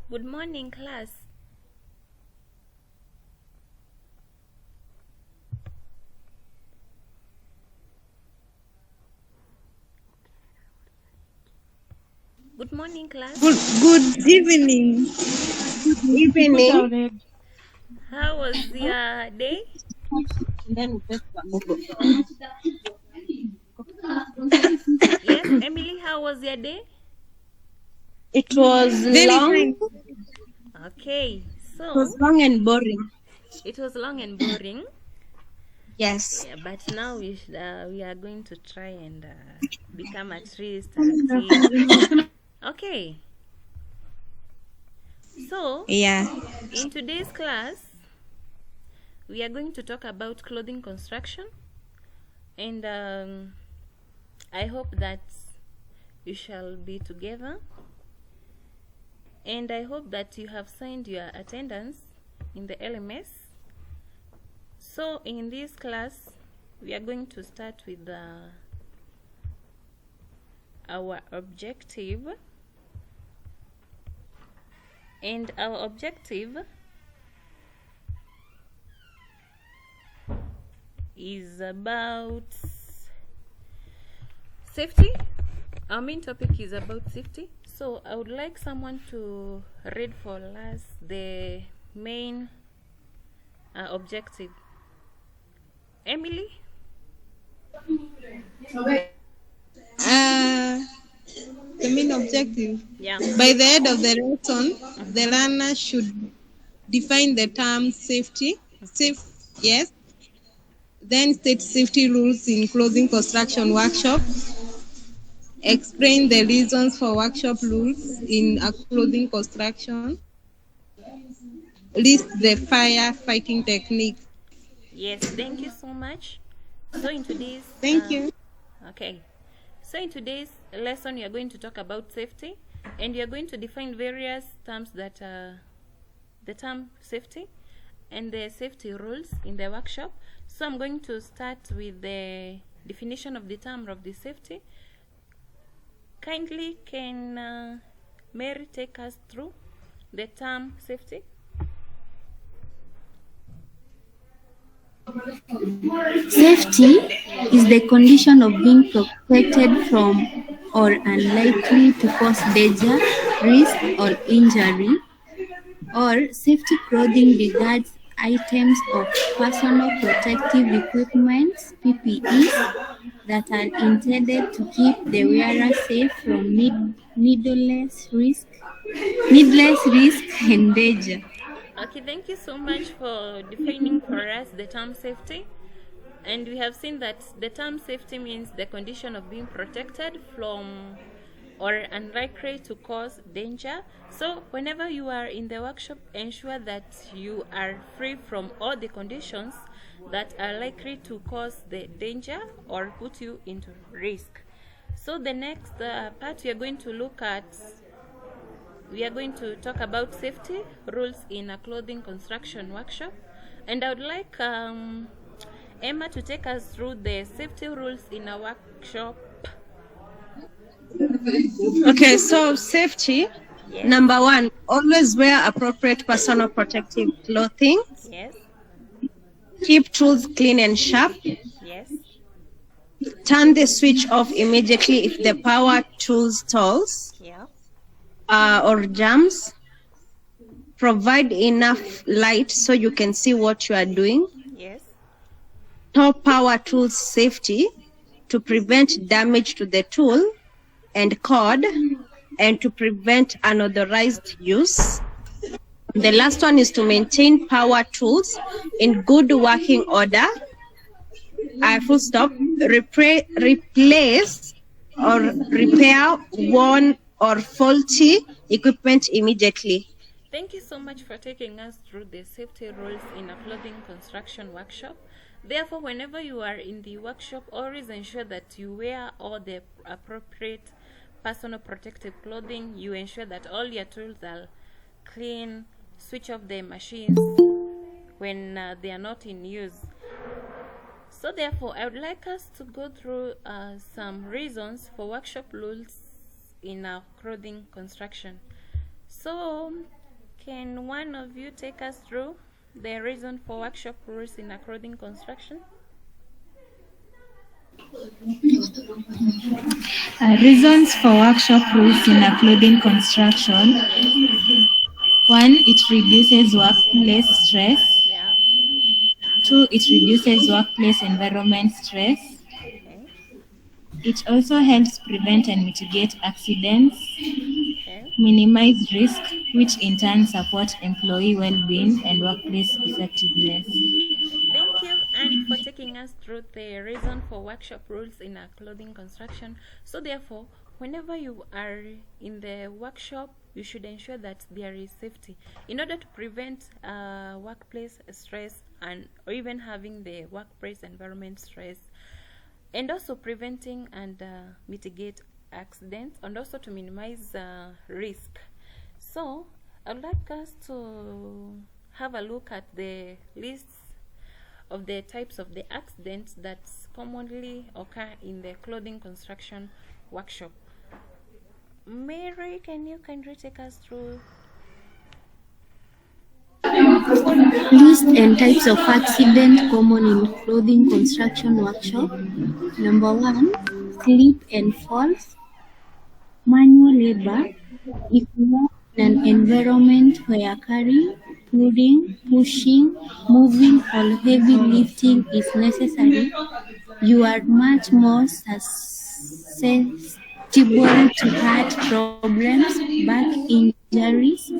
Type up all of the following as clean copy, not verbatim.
Good morning, class. Good morning, class. Good evening. Evening. How was your day? Yes, Emily, how was your day? It was Very long. fine. Okay, It was so long and boring. it was long and boring. Yes. Yeah, but now we are going to try and become at least active. Okay, so Yeah. in today's class, we are going to talk about clothing construction, and I hope that you shall be together, and I hope that you have signed your attendance in the LMS. So in this class, we are going to start with our objective, and our objective is about safety. Our main topic is about safety. So I would like someone to read for us the main objective. Emily? The main objective. Yeah. By the end of the lesson, the learner should define the term safety. Yes. Then state safety rules in clothing construction workshop. Explain the reasons for workshop rules in a clothing construction. List the fire fighting technique. Yes, thank you so much. So in today's Thank you. okay. So in today's lesson, we are going to talk about safety, and we are going to define various terms that the term safety and the safety rules in the workshop. So I'm going to start with the definition of the term of the safety. Kindly can Mary take us through the term safety? Safety is the condition of being protected from or unlikely to cause danger, risk, or injury. Or safety clothing regards items of personal protective equipment (PPEs) that are intended to keep the wearer safe from needless risk and danger. Okay, thank you so much for defining for us the term safety. And we have seen that the term safety means the condition of being protected from or unlikely to cause danger. So whenever you are in the workshop, ensure that you are free from all the conditions that are likely to cause the danger or put you into risk. So the next part we are going to look at, we are going to talk about safety rules in a clothing construction workshop. And I would like Emma to take us through the safety rules in a workshop. Okay, so safety. Yes. Number one, always wear appropriate personal protective clothing. Yes. Keep tools clean and sharp. Yes. Turn the switch off immediately if the power tool stalls Yeah. or jams. Provide enough light so you can see what you are doing. Yes. Top power tools safety to prevent damage to the tool and cord and to prevent unauthorized use. The last one is to maintain power tools in good working order. Full stop. Replace or repair worn or faulty equipment immediately. Thank you so much for taking us through the safety rules in a clothing construction workshop. Therefore, whenever you are in the workshop, always ensure that you wear all the appropriate personal protective clothing. You ensure that all your tools are clean. Switch off the machines when they are not in use. So therefore, I would like us to go through some reasons for workshop rules in our clothing construction. So, can one of you take us through the reason for workshop rules in a clothing construction? Reasons for workshop rules in a clothing construction. One, it reduces workplace stress. Yeah. Two, it reduces workplace environment stress. Okay. It also helps prevent and mitigate accidents, Okay. minimize risk, which in turn support employee well-being and workplace effectiveness. Thank you, and for taking us through the reason for workshop rules in a clothing construction. So, therefore, whenever you are in the workshop, you should ensure that there is safety in order to prevent workplace stress and or even having the workplace environment stress, and also preventing and mitigate accidents, and also to minimize risk. So, I'd like us to have a look at the lists of the types of the accidents that commonly occur in the clothing construction workshop. Mary, can you kindly take us through? List and types of accident common in clothing construction workshop. Number 1, slip and falls. Manual labor. If you are in an environment where carrying, pulling, pushing, moving, or heavy lifting is necessary, you are much more susceptible to heart problems, back injuries,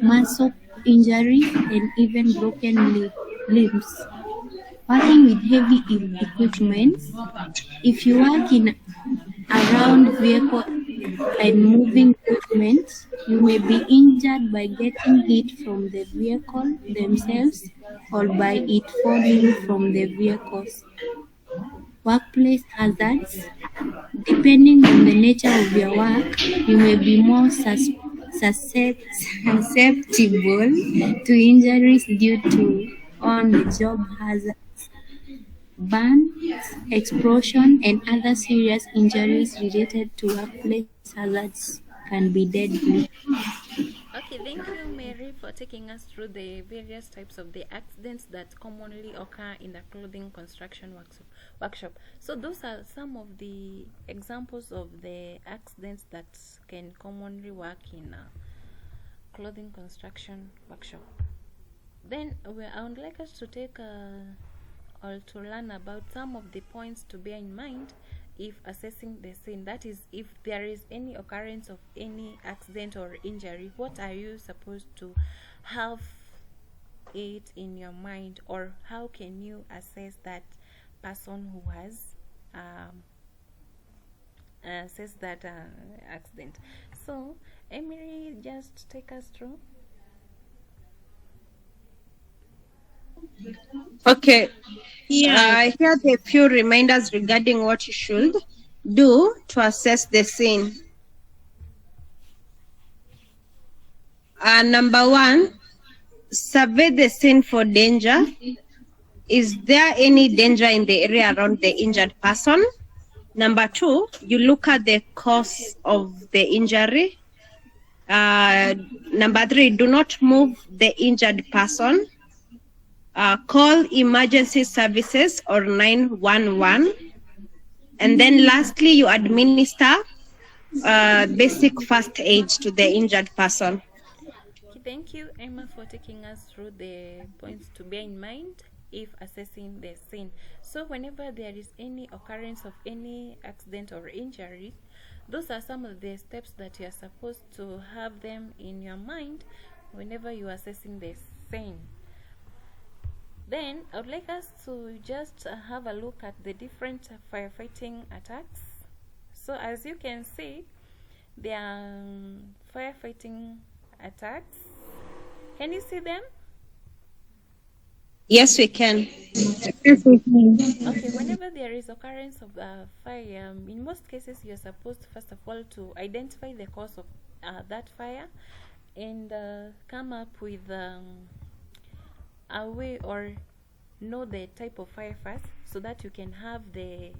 muscle injuries, and even broken limbs. Working with heavy equipment. If you work in around vehicle and moving equipment, you may be injured by getting hit from the vehicle themselves or by it falling from the vehicles. Workplace hazards. Depending on the nature of your work, you may be more susceptible to injuries due to on-the-job hazards, burns, explosion, and other serious injuries related to workplace hazards can be deadly. Okay, thank you, Mary, for taking us through the various types of the accidents that commonly occur in the clothing construction workshop. So, those are some of the examples of the accidents that can commonly work in a clothing construction workshop. Then, I would like us to take or to learn about some of the points to bear in mind if assessing the scene. That is, if there is any occurrence of any accident or injury, what are you supposed to have it in your mind, or how can you assess that person who has assessed that accident? So, Emery, just take us through. Okay. Yeah. Here are a few reminders regarding what you should do to assess the scene. Number 1, survey the scene for danger. Is there any danger in the area around the injured person? Number 2, you look at the cause of the injury. Number 3, do not move the injured person. Call emergency services or 911. And then lastly, you administer basic first aid to the injured person. Okay, thank you, Emma, for taking us through the points to bear in mind if assessing the scene. So, whenever there is any occurrence of any accident or injury, those are some of the steps that you are supposed to have them in your mind whenever you are assessing the scene. Then, I would like us to just have a look at the different firefighting attacks. So, as you can see, there are firefighting attacks. Can you see them? Yes, we can. Okay, whenever there is occurrence of fire, in most cases you're supposed first of all to identify the cause of that fire and come up with a way or know the type of fire first so that you can have the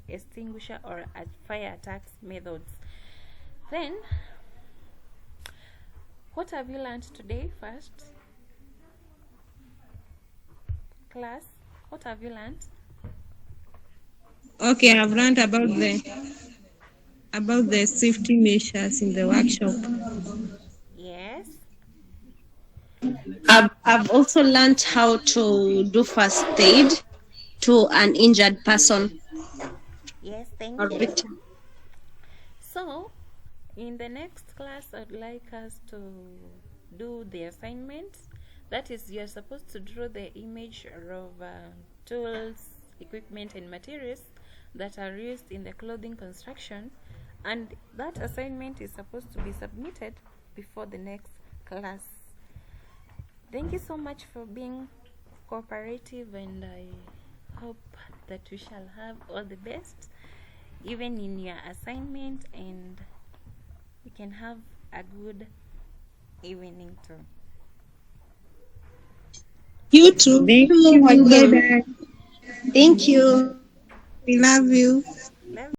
extinguisher or fire attacks methods. Then What have you learned today first? Class, what have you learned? Okay, I've learned about the safety measures in the workshop. Yes. I've also learned how to do first aid to an injured person Yes, thank or you. victim. So, in the next class, I'd like us to do the assignments. That is, you're supposed to draw the image of tools, equipment, and materials that are used in the clothing construction, and that assignment is supposed to be submitted before the next class. Thank you so much for being cooperative, and I hope that we shall have all the best even in your assignment, and you can have a good evening too. You too. Thank you again. Bye-bye. Thank you. We love you.